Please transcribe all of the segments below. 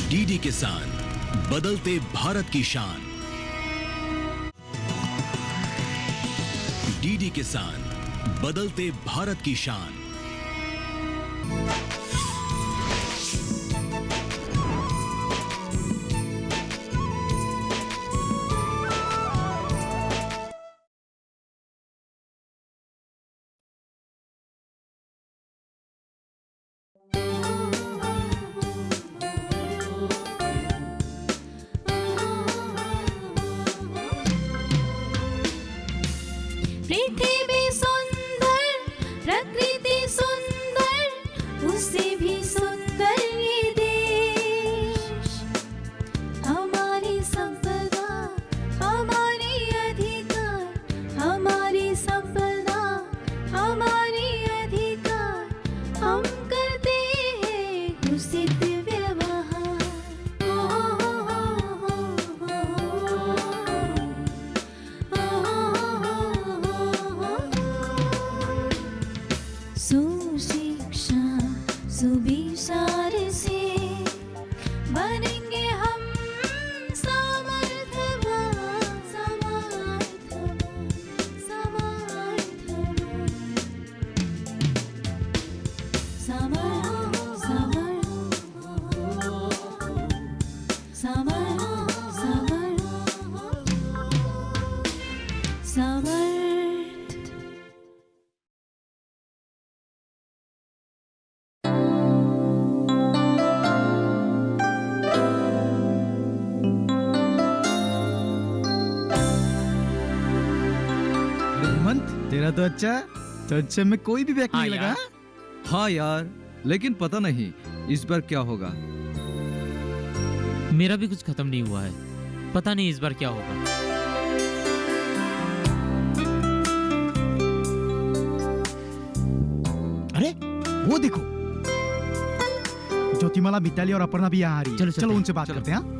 DD किसान, बदलते भारत की शान। डीडी किसान, बदलते भारत की शान। पृथ्वी सुंदर, प्रकृति सुंदर, उससे भी सुंदर ये देश। हमारी संपदा, हमारी अधिकार, हमारी संपदा, हमारी अधिकार, हम करते हैं उचित व्यवहार। सुशिक्षा सुविचार से बनेंगे हम समर्थवान, समर्थवान, समर्थवान, समर्थ। हेमंत, तेरा तो अच्छा चर्चे में कोई भी बैग नहीं लगा। हाँ यार, लेकिन पता नहीं इस बार क्या होगा। मेरा भी कुछ खत्म नहीं हुआ है, पता नहीं इस बार क्या होगा। अरे वो देखो, ज्योतिमाला, मिताली और अपर्णा भी यहाँ आ रही है। चलो उनसे बात करते हैं। हाँ?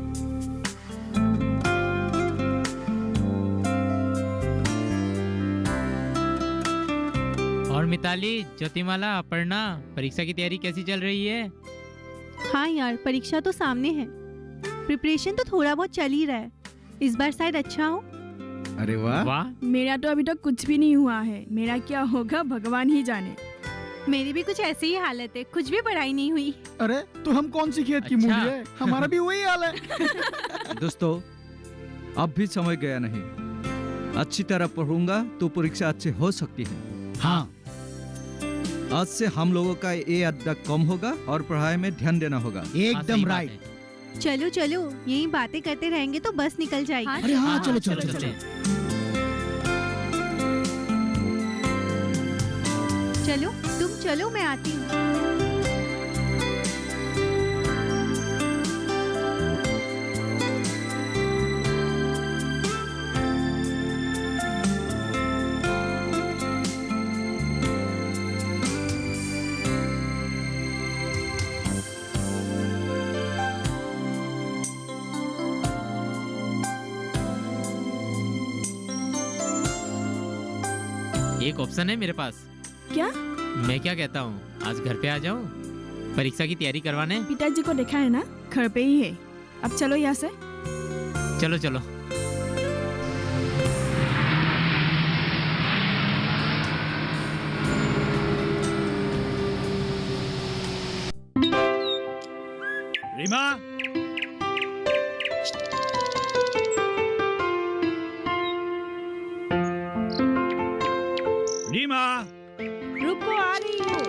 और मिताली, ज्योतिमाला, अपर्णा, परीक्षा की तैयारी कैसी चल रही है? हाँ यार, परीक्षा तो सामने है। प्रिपरेशन तो थोड़ा बहुत चल ही रहा है। इस बार शायद अच्छा हो। अरे वाह। वाह, मेरा तो अभी तक कुछ भी नहीं हुआ है। मेरा क्या होगा भगवान ही जाने। मेरी भी कुछ ऐसी ही हालत है, कुछ भी पढ़ाई नहीं हुई। अरे तो हम कौन सी खेत की अच्छा। मूली है, हमारा भी वही हाल है। दोस्तों, अब भी समय गया नहीं। अच्छी तरह पढ़ूंगा तो परीक्षा अच्छी हो सकती है। हाँ, आज से हम लोगों का ये अड्डा कम होगा और पढ़ाई में ध्यान देना होगा। हाँ, सही एकदम बात राइट। है। चलो चलो, यही बातें करते रहेंगे तो बस निकल जाएगी। अरे हाँ, हाँ, चलो चलो, चलो चलते चलो। हैं। चलो तुम चलो, मैं आती हूँ। एक ऑप्शन है मेरे पास। क्या? मैं क्या कहता हूँ, आज घर पे आ जाऊँ परीक्षा की तैयारी करवाने। पिताजी को देखा है ना, घर पे ही है। अब चलो यहाँ से। चलो चलो। रीमा, रीमा, रुको, आ रही हूँ।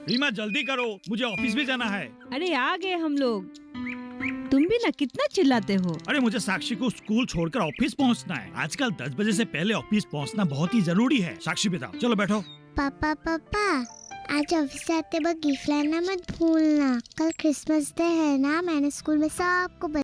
रीमा जल्दी करो, मुझे ऑफिस भी जाना है। अरे आ गए हम लोग। तुम भी ना कितना चिल्लाते हो। अरे मुझे साक्षी को स्कूल छोड़कर ऑफिस पहुंचना है। आजकल 10 बजे से पहले ऑफिस पहुंचना बहुत ही जरूरी है। साक्षी पिता, चलो बैठो। पापा पापा, आज ऑफिस से आते वक्त गिफ्ट लाना मत भूलना। कल क्रिसमस डे है ना, मैंने स्कूल में सबको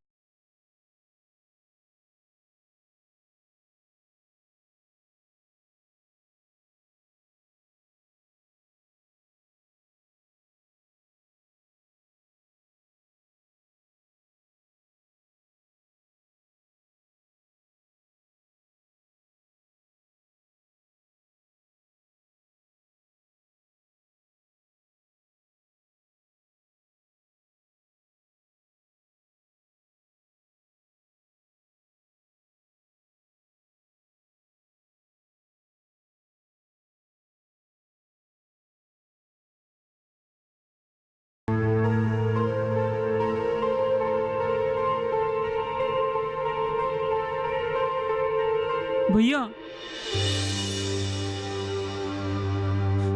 भैया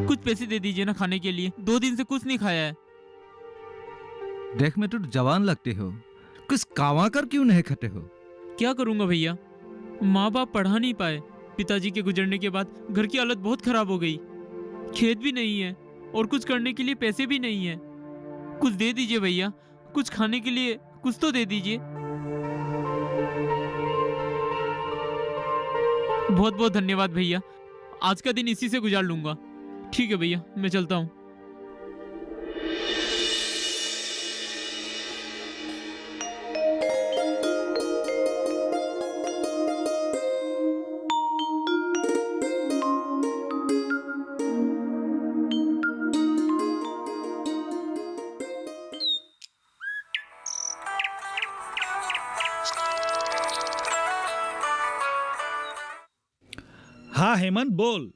कुछ पैसे दे दीजिए ना खाने के लिए, 2 दिन से कुछ नहीं खाया है। देख में तो जवान लगते हो, कुछ कावा कर क्यों नहीं खाते हो? क्या करूंगा भैया, माँ बाप पढ़ा नहीं पाए। पिताजी के गुजरने के बाद घर की हालत बहुत खराब हो गई। खेत भी नहीं है और कुछ करने के लिए पैसे भी नहीं है। कुछ दे दीजिए भैया, कुछ खाने के लिए कुछ तो दे दीजिए। बहुत बहुत धन्यवाद भैया, आज का दिन इसी से गुजार लूंगा। ठीक है भैया, मैं चलता हूँ। हाँ हेमंत बोल।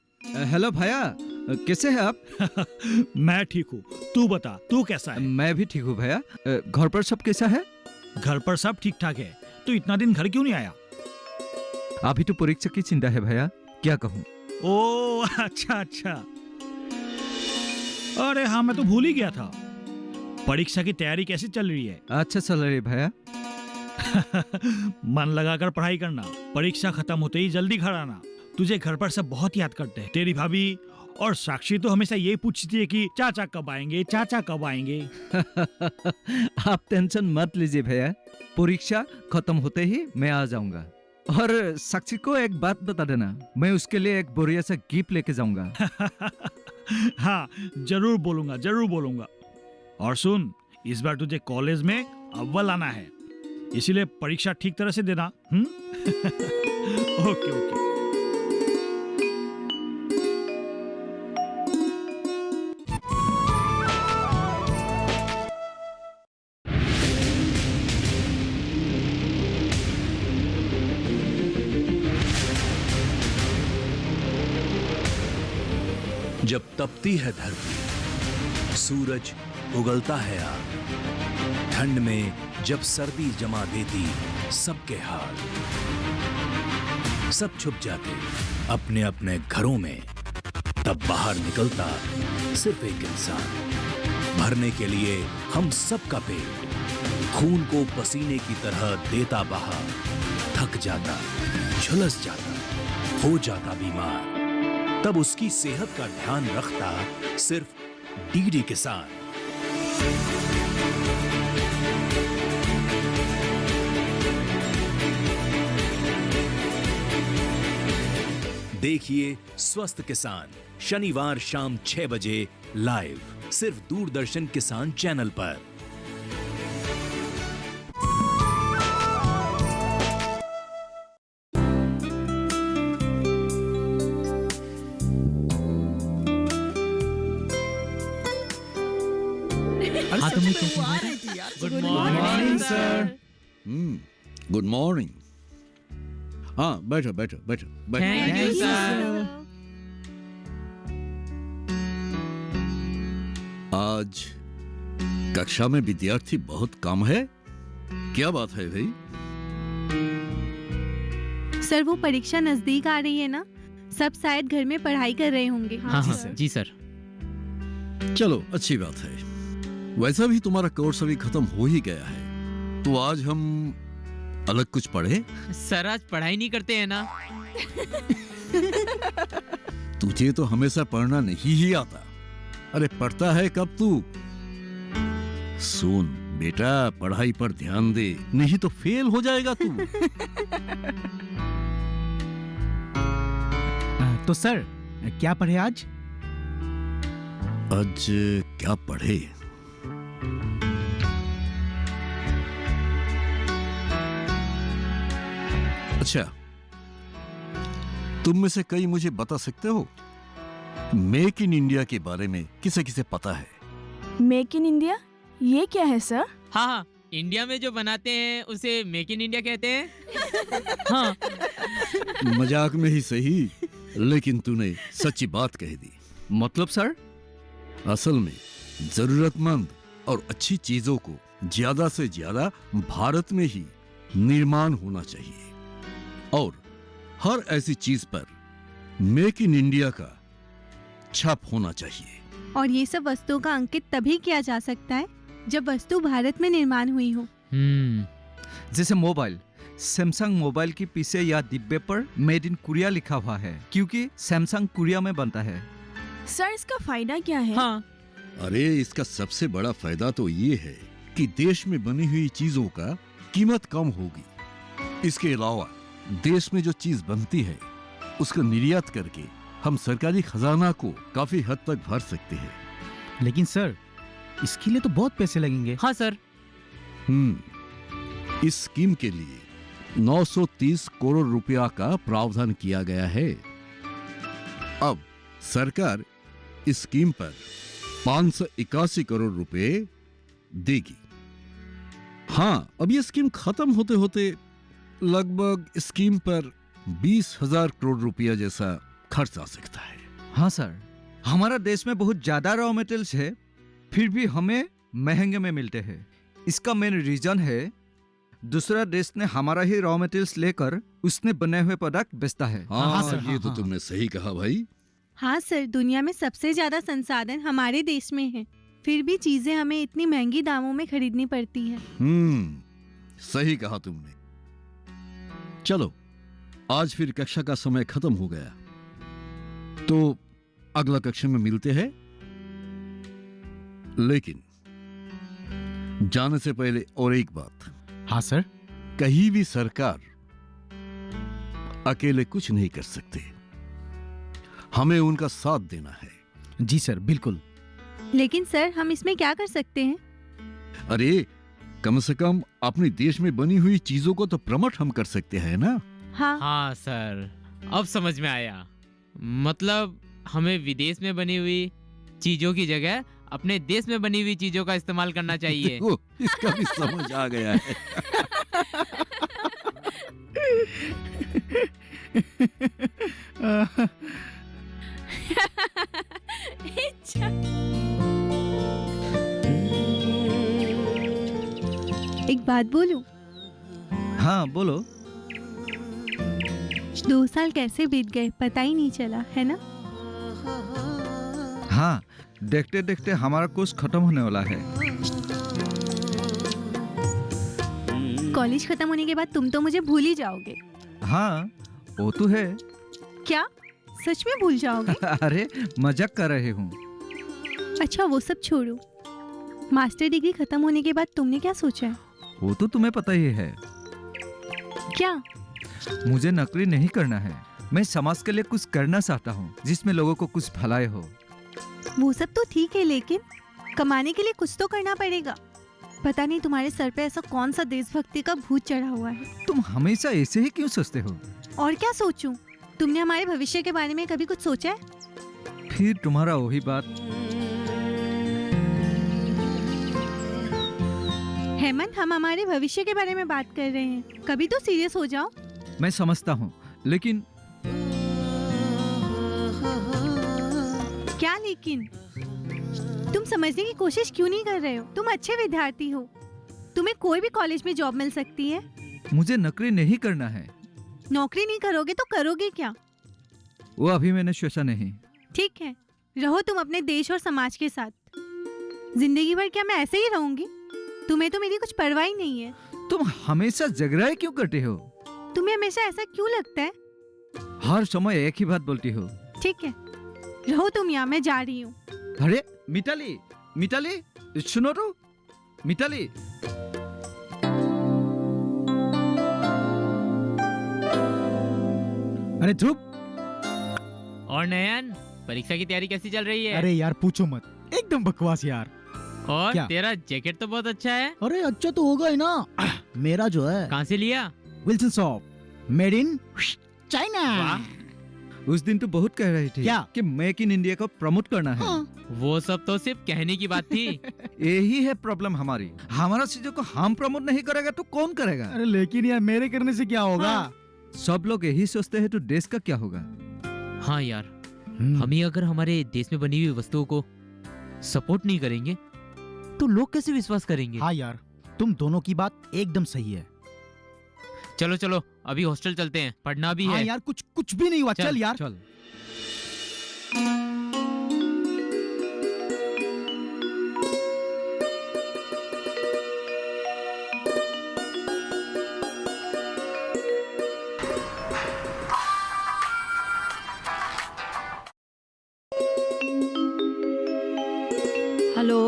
हेलो भैया, कैसे हैं आप? मैं ठीक हूँ, तू बता, तू कैसा है? मैं भी ठीक हूँ भैया। घर पर सब कैसा है? घर पर सब ठीक ठाक है। तू इतना दिन घर क्यों नहीं आया? अभी तो परीक्षा की चिंता है भैया, क्या कहूँ। ओ अच्छा अच्छा। अरे हाँ, मैं तो भूल ही गया था। परीक्षा की तैयारी कैसी चल रही है? अच्छा चल रही है भैया। मन लगाकर पढ़ाई करना, परीक्षा खत्म होते ही जल्दी घर आना। तुझे घर पर सब बहुत याद करते हैं। तेरी भाभी और साक्षी तो हमेशा ये पूछती है कि चाचा कब आएंगे, चाचा कब आएंगे। आप टेंशन मत लीजिए भैया, परीक्षा खत्म होते ही मैं आ जाऊंगा। और साक्षी को एक बात बता देना, मैं उसके लिए एक बढ़िया सा गिफ्ट लेके जाऊंगा। हाँ जरूर बोलूंगा, जरूर बोलूंगा। और सुन, इस बार तुझे कॉलेज में अव्वल आना है, इसीलिए परीक्षा ठीक तरह से देना। Okay okay. जब तपती है धरती, सूरज उगलता है आग, ठंड में जब सर्दी जमा देती सबके हाल, सब छुप जाते अपने अपने घरों में, तब बाहर निकलता सिर्फ एक इंसान, भरने के लिए हम सबका पेट, खून को पसीने की तरह देता बहा, थक जाता, झुलस जाता, हो जाता बीमार, तब उसकी सेहत का ध्यान रखता सिर्फ डीडी किसान। देखिए स्वस्थ किसान शनिवार शाम 6 बजे लाइव, सिर्फ दूरदर्शन किसान चैनल पर। हाँ तुम good morning sir. Good morning. हाँ बैठो बैठो बैठो थैंक यू सर। आज कक्षा में विद्यार्थी बहुत कम है, क्या बात है भाई? सर वो परीक्षा नजदीक आ रही है ना, सब शायद घर में पढ़ाई कर रहे होंगे। हाँ हाँ जी सर। चलो अच्छी बात है। वैसा भी तुम्हारा कोर्स अभी खत्म हो ही गया है, तो आज हम अलग कुछ पढ़े? सर आज पढ़ाई नहीं करते हैं ना। तुझे तो हमेशा पढ़ना नहीं ही आता। अरे पढ़ता है कब तू? सुन बेटा, पढ़ाई पर ध्यान दे, नहीं तो फेल हो जाएगा तू। तो सर क्या पढ़े आज? आज क्या पढ़े? अच्छा, तुम में से कई मुझे बता सकते हो मेक इन इंडिया के बारे में किसे किसे पता है? मेक इन इंडिया ये क्या है सर? हाँ हाँ, इंडिया में जो बनाते हैं उसे मेक इन इंडिया कहते हैं। हाँ मजाक में ही सही, लेकिन तूने सच्ची बात कह दी। मतलब सर? असल में जरूरतमंद और अच्छी चीजों को ज्यादा से ज्यादा भारत में ही निर्माण होना चाहिए, और हर ऐसी चीज पर मेक इन इंडिया का छाप होना चाहिए। और ये सब वस्तुओं का अंकित तभी किया जा सकता है जब वस्तु भारत में निर्माण हुई हो। जैसे मोबाइल, सैमसंग मोबाइल के पीछे या डिब्बे पर मेड इन कोरिया लिखा हुआ है क्योंकि सैमसंग कोरिया में बनता है। सर इसका फायदा क्या है? हाँ, अरे इसका सबसे बड़ा फायदा तो ये है कि देश में बनी हुई चीजों का कीमत कम होगी। इसके अलावा देश में जो चीज बनती है उसका निर्यात करके हम सरकारी खजाना को काफी हद तक भर सकते हैं। लेकिन सर इसके लिए तो बहुत पैसे लगेंगे। हाँ सर। इस स्कीम के लिए 930 करोड़ रुपया का प्रावधान किया गया है। अब सरकार इस स्कीम पर 581 करोड़ रुपए देगी। हाँ, अब ये स्कीम खत्म होते होते लगभग स्कीम पर 20,000 करोड़ रुपया जैसा खर्च आ सकता है। हाँ सर, हमारा देश में बहुत ज्यादा रॉ मटेरियल्स है, फिर भी हमें महंगे में मिलते हैं। इसका मेन रीजन है दूसरा देश ने हमारा ही रॉ मटेरियल्स लेकर उसने बने हुए प्रोडक्ट बेचता है। हाँ, सर, ये हाँ, तो हाँ। तुमने सही कहा भाई। हाँ सर, दुनिया में सबसे ज्यादा संसाधन हमारे देश में है, फिर भी चीजें हमें इतनी महंगी दामों में खरीदनी पड़ती है। सही कहा तुमने। चलो, आज फिर कक्षा का समय खत्म हो गया, तो अगला कक्षा में मिलते हैं। लेकिन जाने से पहले और एक बात। हाँ सर। कहीं भी सरकार अकेले कुछ नहीं कर सकते, हमें उनका साथ देना है। जी सर, बिल्कुल। लेकिन सर हम इसमें क्या कर सकते हैं? अरे कम से कम अपने देश में बनी हुई चीजों को तो प्रमोट हम कर सकते हैं ना। हाँ। हाँ सर, अब समझ में आया। मतलब हमें विदेश में बनी हुई चीजों की जगह अपने देश में बनी हुई चीजों का इस्तेमाल करना चाहिए। देखो, इसका भी समझ आ गया है। एक बात बोलूं? हाँ बोलो। 2 साल कैसे बीत गए पता ही नहीं चला, है ना? हाँ, देखते देखते हमारा कोर्स खत्म होने वाला है। कॉलेज खत्म होने के बाद तुम तो मुझे भूल ही जाओगे। हाँ, वो तो है। क्या सच में भूल जाओगे? अरे मजाक कर रहे हूँ। अच्छा वो सब छोड़ो, मास्टर डिग्री खत्म होने के बाद तुमने क्या सोचा है? वो तो तुम्हें पता ही है। क्या? मुझे नौकरी नहीं करना है, मैं समाज के लिए कुछ करना चाहता हूँ जिसमें लोगों को कुछ भलाई हो। वो सब तो ठीक है, लेकिन कमाने के लिए कुछ तो करना पड़ेगा। पता नहीं तुम्हारे सर पे ऐसा कौन सा देशभक्ति का भूत चढ़ा हुआ है। तुम हमेशा ऐसे ही क्यों सोचते हो? और क्या सोचूं? तुमने हमारे भविष्य के बारे में कभी कुछ सोचा है? फिर तुम्हारा वही बात। हेमंत, हम हमारे भविष्य के बारे में बात कर रहे हैं, कभी तो सीरियस हो जाओ। मैं समझता हूँ, लेकिन क्या लेकिन? तुम समझने की कोशिश क्यों नहीं कर रहे हो? तुम अच्छे विद्यार्थी हो, तुम्हें कोई भी कॉलेज में जॉब मिल सकती है। मुझे नौकरी नहीं करना है। नौकरी नहीं करोगे तो करोगे क्या? वो अभी मैंने सोचा नहीं। ठीक है, रहो तुम अपने देश और समाज के साथ। जिंदगी भर क्या मैं ऐसे ही रहूंगी? तुम्हें तो मेरी कुछ परवाह ही नहीं है। तुम हमेशा झगड़ा क्यों करते हो? तुम्हें हमेशा ऐसा क्यों लगता है? हर समय एक ही बात बोलती हो। ठीक है, रहो तुम यहाँ, मैं जा रही हूँ। अरे मिताली, मिताली सुनो तो। मिताली, अरे ध्रुव। और नयन, परीक्षा की तैयारी कैसी चल रही है? अरे यार पूछो मत, एकदम बकवास यार। और क्या? तेरा जैकेट तो बहुत अच्छा है। अरे अच्छा तो होगा ही ना। मेरा जो है कहाँ से लिया? Wilson shop, made in China. वाह। उस दिन तो बहुत कह रही थी क्या? कि मेक इन इंडिया को प्रमोट करना है। वो सब तो सिर्फ कहने की बात थी। यही है प्रॉब्लम हमारी। हमारा चीजों को हम प्रमोट नहीं करेगा तो कौन करेगा? अरे लेकिन यार मेरे करने से क्या होगा? सब लोग यही सोचते हैं तो देश का क्या होगा? हाँ यार, हम ही अगर हमारे देश में बनी हुई वस्तुओं को सपोर्ट नहीं करेंगे तो लोग कैसे विश्वास करेंगे? हाँ यार, तुम दोनों की बात एकदम सही है। चलो चलो अभी हॉस्टल चलते हैं, पढ़ना भी हाँ है। यार, कुछ भी नहीं हुआ, चल यार। चल। हेलो,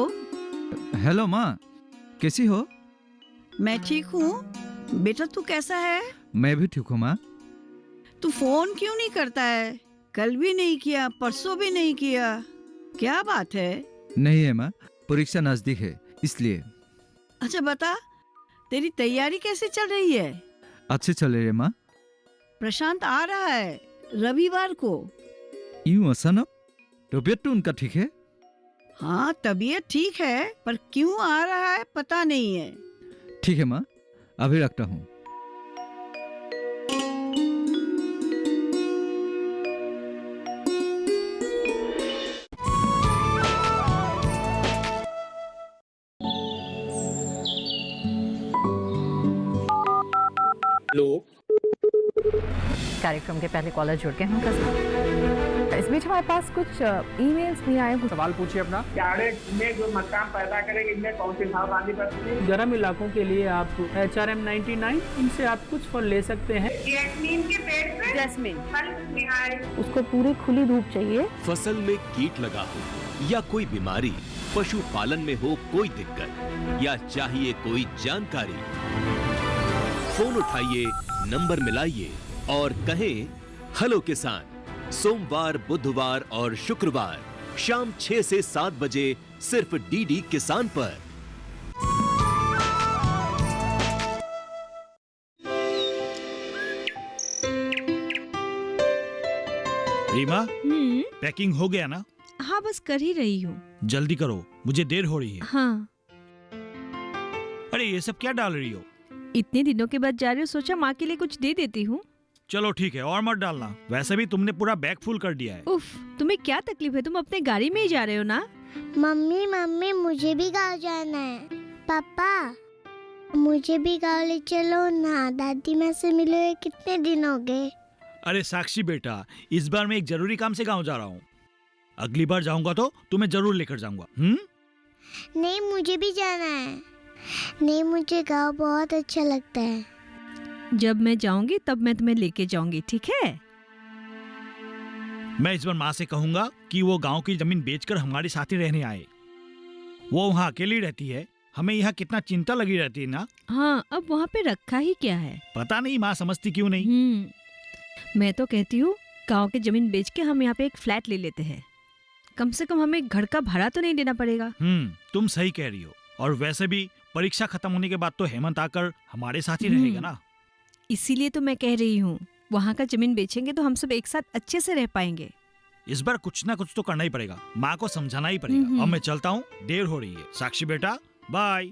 हेलो माँ, कैसी हो? मैं ठीक हूँ। बेटा तू कैसा है? मैं भी ठीक हूँ माँ। तू फोन क्यों नहीं करता है? कल भी नहीं किया, परसों भी नहीं किया, क्या बात है? नहीं है माँ, परीक्षा नजदीक है इसलिए। अच्छा बता, तेरी तैयारी कैसे चल रही है? अच्छे चल रही है माँ। प्रशांत आ रहा है रविवार को। यूं अचानक? तबीयत तो उनका ठीक है? हाँ तबीयत ठीक है, पर क्यों आ रहा है पता नहीं है। ठीक है माँ, अभी रखता हूँ। हेलो, कार्यक्रम के पहले कॉलर जुड़ गए हैं कसम। इस बीच हमारे पास कुछ ईमेल्स भी आए हैं। सवाल पूछिए अपना। में जो मकान पैदा करेंगे इनमें कौन सी सावधानी बरतनी है? गर्म इलाकों के लिए आप HRM 99 इनसे आप कुछ फल ले सकते हैं। जैस्मीन के पेड़ पे जैस्मिन, उसको पूरी खुली धूप चाहिए। फसल में कीट लगा हो या कोई बीमारी, पशुपालन में हो कोई दिक्कत या चाहिए कोई जानकारी, फोन उठाइए, नंबर मिलाइए और कहें हेलो किसान। सोमवार, बुधवार और शुक्रवार शाम 6 से 7 बजे सिर्फ डीडी किसान पर। रीमा, पैकिंग हो गया ना? हाँ बस कर ही रही हूँ। जल्दी करो, मुझे देर हो रही है। हाँ, अरे ये सब क्या डाल रही हो? इतने दिनों के बाद जा रही हूँ, सोचा माँ के लिए कुछ दे देती हूँ। चलो ठीक है, और मत डालना। वैसे भी तुमने पूरा बैग फुल कर दिया है। उफ, तुम्हें क्या तकलीफ है? तुम अपने गाड़ी में ही जा रहे हो ना। मम्मी मम्मी मुझे भी गाँव जाना है। पापा मुझे भी गाँव ले चलो ना, दादी माँ से मिले हुए कितने दिन हो गए। अरे साक्षी बेटा, इस बार मैं एक जरूरी काम से गाँव जा रहा हूँ। अगली बार जाऊंगा तो तुम्हें जरूर लेकर जाऊंगा। नहीं मुझे भी जाना है। नहीं मुझे गाँव बहुत अच्छा लगता है। जब मैं जाऊंगी तब मैं तुम्हें लेके जाऊंगी, ठीक है? मैं इस बार माँ से कहूंगा कि वो गांव की जमीन बेचकर हमारे साथ ही रहने आए। वो वहाँ अकेली रहती है, हमें यहाँ कितना चिंता लगी रहती है ना। हाँ, अब वहाँ पे रखा ही क्या है? पता नहीं माँ समझती क्यों नहीं। मैं तो कहती हूँ गाँव की जमीन बेच के हम यहाँ पे एक फ्लैट ले लेते हैं। कम से कम हमें घर का भाड़ा तो नहीं देना पड़ेगा। तुम सही कह रही हो। और वैसे भी परीक्षा खत्म होने के बाद तो हेमंत आकर हमारे साथ ही रहेगा ना। इसीलिए तो मैं कह रही हूँ, वहाँ का जमीन बेचेंगे तो हम सब एक साथ अच्छे से रह पाएंगे। इस बार कुछ ना कुछ तो करना ही पड़ेगा, माँ को समझाना ही पड़ेगा। अब मैं चलता हूँ, देर हो रही है। साक्षी बेटा बाय।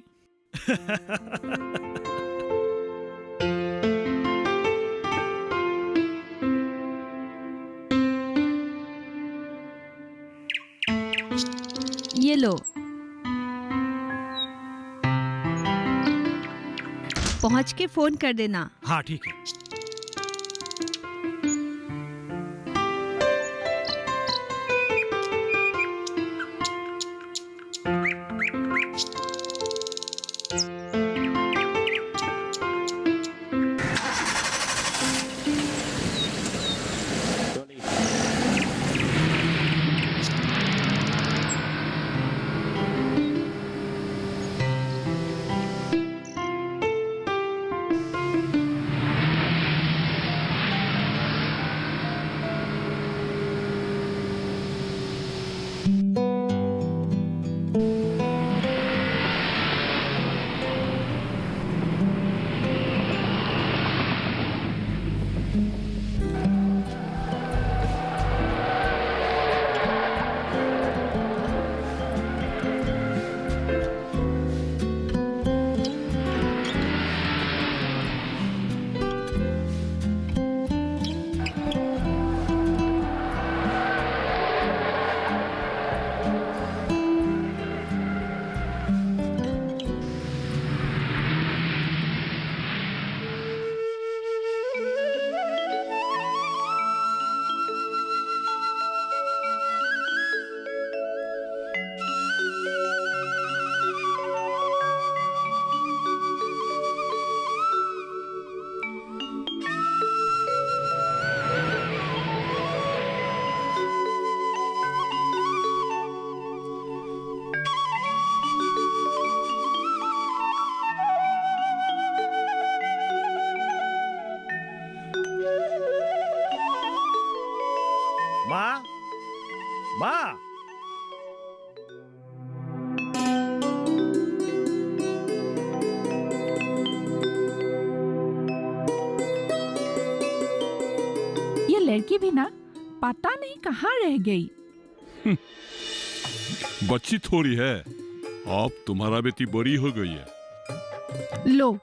ये लो, पहुँच के फोन कर देना। हाँ ठीक है। लड़की भी ना पता नहीं कहाँ रह गई। बच्ची थोड़ी है, अब तुम्हारा बेटी बड़ी हो गई है। लो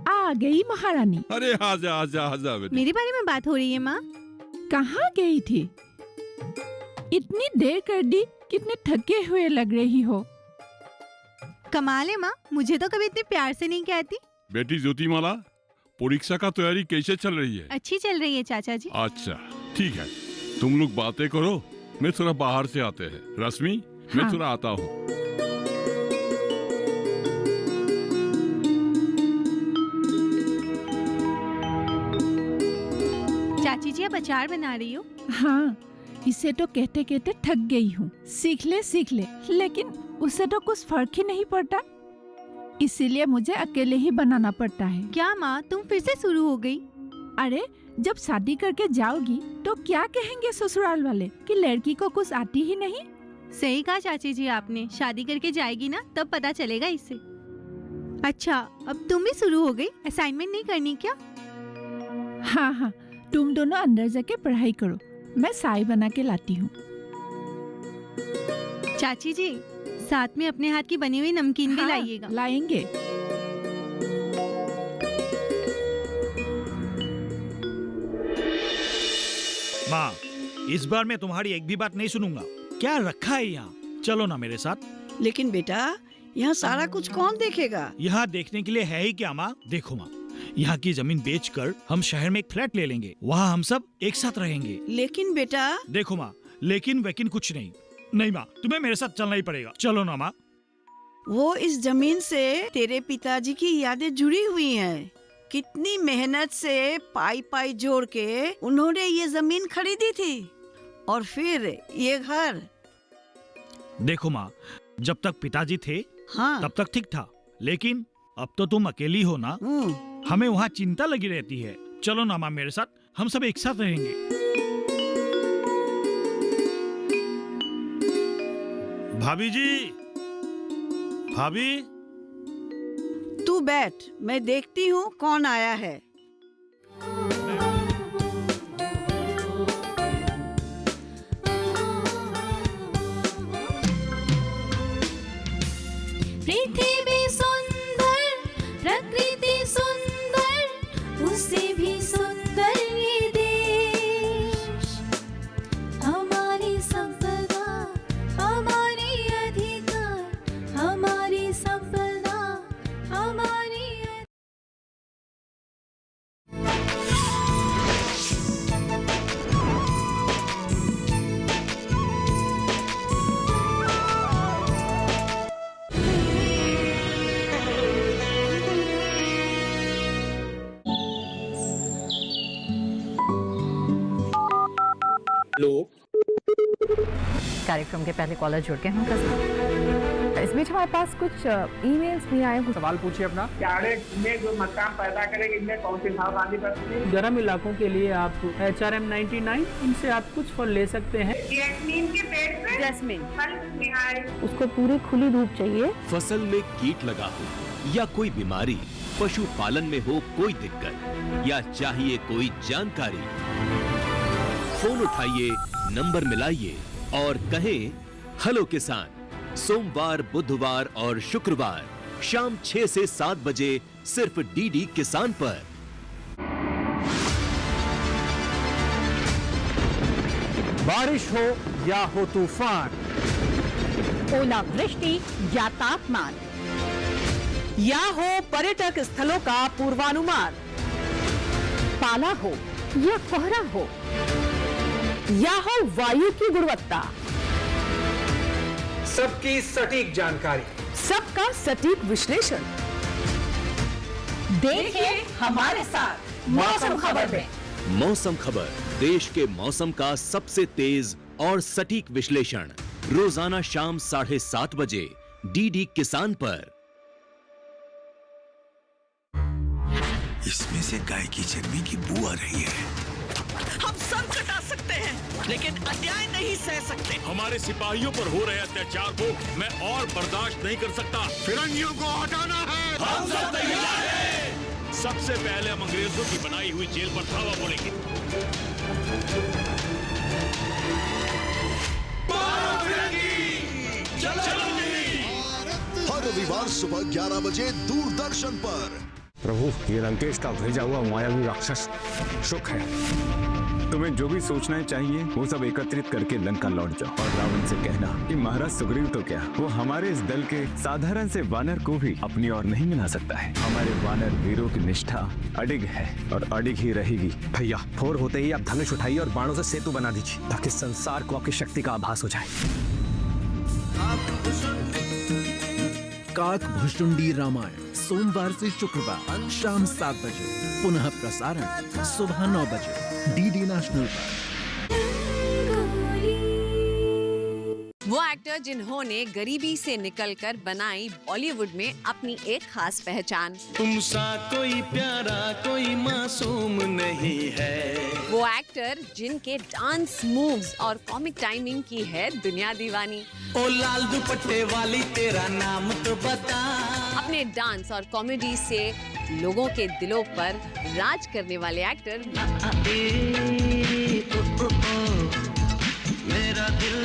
आ गई महारानी। अरे आजा आजा आजा बेटी। मेरे बारे में बात हो रही है माँ? कहाँ गई थी? इतनी देर कर दी, कितने थके हुए लग रही हो। कमाल है माँ, मुझे तो कभी इतने प्यार से नहीं कहती। बेटी ज्योतिमाला, परीक्षा का तैयारी कैसे चल रही है? अच्छी चल रही है चाचा जी। अच्छा ठीक है, तुम लोग बातें करो, मैं थोड़ा बाहर से आते हैं। रश्मि, मैं हाँ। थोड़ा आता हूँ। चाची जी आप अचार बना रही हो? हाँ, इसे तो कहते कहते थक गई हूँ। सीख ले, लेकिन उससे तो कुछ फर्क ही नहीं पड़ता, इसीलिए मुझे अकेले ही बनाना पड़ता है। क्या माँ, तुम फिर से शुरू हो गई? अरे जब शादी करके जाओगी तो क्या कहेंगे ससुराल वाले कि लड़की को कुछ आती ही नहीं। सही कहा चाची जी आपने, शादी करके जाएगी ना तब पता चलेगा इससे। अच्छा, अब तुम भी शुरू हो गई? असाइनमेंट नहीं करनी क्या? हाँ, तुम दोनों अंदर जाके पढ़ाई करो, मैं चाय बना के लाती हूँ। चाची जी, साथ में अपने हाथ की बनी हुई नमकीन भी लाइएगा। लाएंगे। माँ, इस बार मैं तुम्हारी एक भी बात नहीं सुनूंगा। क्या रखा है यहाँ? चलो ना मेरे साथ। लेकिन बेटा, यहाँ सारा कुछ कौन देखेगा? यहाँ देखने के लिए है ही क्या माँ? देखो माँ, यहाँ की जमीन बेचकर हम शहर में एक फ्लैट ले लेंगे, वहाँ हम सब एक साथ रहेंगे। लेकिन बेटा। देखो माँ, लेकिन वेकिन कुछ नहीं। नहीं माँ, तुम्हें मेरे साथ चलना ही पड़ेगा। चलो ना माँ। वो इस जमीन से तेरे पिताजी की यादें जुड़ी हुई हैं। कितनी मेहनत से पाई पाई जोड़ के उन्होंने ये जमीन खरीदी थी, और फिर ये घर। देखो माँ, जब तक पिताजी थे हाँ। तब तक ठीक था, लेकिन अब तो तुम अकेली हो ना, हमें वहाँ चिंता लगी रहती है। चलो ना माँ मेरे साथ, हम सब एक साथ रहेंगे। भाभी जी, भाभी। तू बैठ, मैं देखती हूँ कौन आया है। पृथ्वी सुंदर, प्रकृति सुंदर, उससे भी सुंदर ये देश। हमारी संपदा, हमारी अधिकार, हमारी संपदा, हमारी। कार्यक्रम के पहले कॉलर जुड़ के हम कर सकते। इस बीच हमारे पास कुछ ईमेल्स भी आए। सवाल पूछिए अपना। प्यारेंट में जो मकान पैदा करेंगे, इनमें कौन सी सावधानी बरतनी है? गर्म इलाकों के लिए आप HRM 99, इनसे आप कुछ फल ले सकते हैं। जैस्मीन के पेड़ पे जैस्मीन उसको पूरी खुली धूप चाहिए। फसल में कीट लगा हो या कोई बीमारी, पशुपालन में हो कोई दिक्कत, या चाहिए कोई जानकारी, फोन उठाइए, नंबर मिलाइए और कहें हेलो किसान। सोमवार, बुधवार और शुक्रवार शाम 6 से 7 बजे सिर्फ डीडी किसान पर। बारिश हो या हो तूफान, ओलावृष्टि या तापमान, या हो पर्यटक स्थलों का पूर्वानुमान, पाला हो या कोहरा हो, या हो वायु की गुणवत्ता, सबकी सटीक जानकारी, सबका सटीक विश्लेषण। देखिए हमारे साथ मौसम खबर में। मौसम खबर, देश के मौसम का सबसे तेज और सटीक विश्लेषण, रोजाना शाम 7:30 बजे डीडी किसान पर। इसमें से गाय की चर्बी की बू आ रही है। हम सब कटा सकते हैं, लेकिन अन्याय नहीं सह सकते। हमारे सिपाहियों पर हो रहे अत्याचार को मैं और बर्दाश्त नहीं कर सकता। फिरंगियों को हटाना है। हम सब तैयार हैं। सबसे पहले हम अंग्रेजों की बनाई हुई जेल पर धावा बोलेंगे। हर रविवार सुबह 11 बजे दूरदर्शन पर। प्रभु, ये लंकेश का भेजा हुआ मायावी राक्षस शुक है। तुम्हें जो भी सोचना चाहिए वो सब एकत्रित करके लंका लौट जाओ और रावण से कहना कि महाराज सुग्रीव तो क्या, वो हमारे इस दल के साधारण से वानर को भी अपनी ओर नहीं मिला सकता है। हमारे वानर वीरों की निष्ठा अडिग है और अडिग ही रहेगी। भैया, भोर होते ही आप धनुष उठाइए और बाणों से सेतु बना दीजिए ताकि संसार को आपकी शक्ति का आभास हो जाए। काकभुषुंडी रामायण सोमवार से शुक्रवार शाम 7 बजे, पुनः प्रसारण सुबह 9 बजे डीडी नेशनल पर। वो एक्टर जिन्होंने गरीबी से निकलकर बनाई बॉलीवुड में अपनी एक खास पहचान। तुम सा कोई प्यारा कोई मासूम नहीं है। वो एक्टर जिनके डांस मूव्स और कॉमिक टाइमिंग की है दुनिया दीवानी। ओ लाल दुपट्टे वाली तेरा नाम तो बता। अपने डांस और कॉमेडी से लोगों के दिलों पर राज करने वाले एक्टर मेरा दिल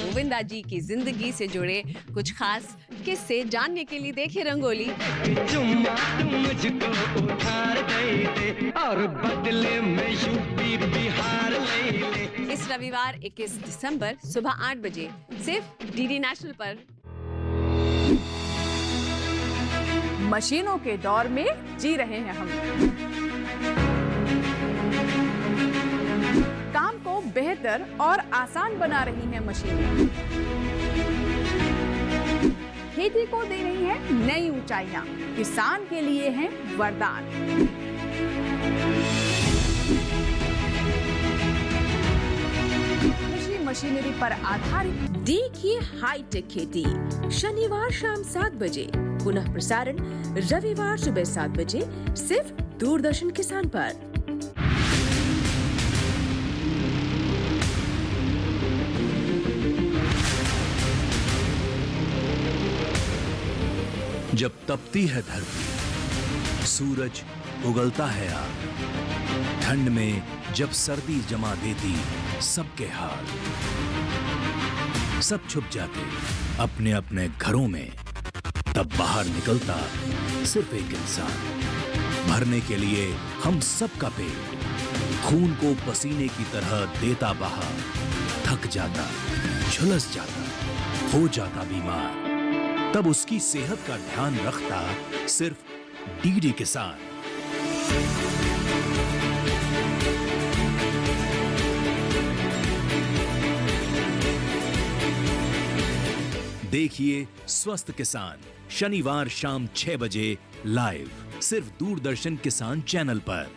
गोविंदा जी की जिंदगी से जुड़े कुछ खास किस्से जानने के लिए देखे रंगोली। तुम मुझको उधार दे दे और बदले में यूपी बिहार ले ले। इस रविवार 21 दिसंबर सुबह 8 बजे सिर्फ डीडी नेशनल पर। मशीनों के दौर में जी रहे हैं हम। काम को बेहतर और आसान बना रही हैं मशीनें। खेती को दे रही है नई ऊंचाइयां, किसान के लिए है वरदान। कृषि मशीनरी पर आधारित देखिए हाईटेक खेती शनिवार शाम 7 बजे, पुनः प्रसारण रविवार सुबह 7 बजे सिर्फ दूरदर्शन किसान पर। जब तपती है धरती, सूरज उगलता है आग, ठंड में जब सर्दी जमा देती सबके हाल, सब छुप जाते अपने अपने घरों में, तब बाहर निकलता सिर्फ एक इंसान। भरने के लिए हम सबका पेट, खून को पसीने की तरह देता बहा, थक जाता, झुलस जाता, हो जाता बीमार, तब उसकी सेहत का ध्यान रखता सिर्फ डीडी किसान। देखिए स्वस्थ किसान शनिवार शाम 6 बजे लाइव सिर्फ दूरदर्शन किसान चैनल पर।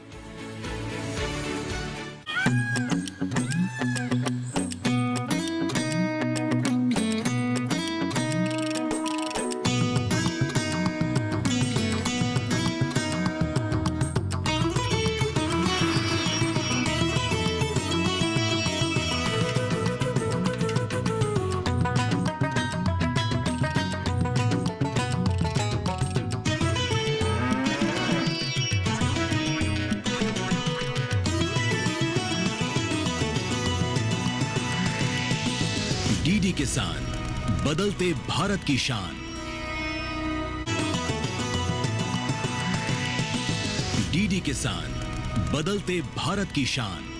डीडी किसान, बदलते भारत की शान। डीडी किसान, बदलते भारत की शान।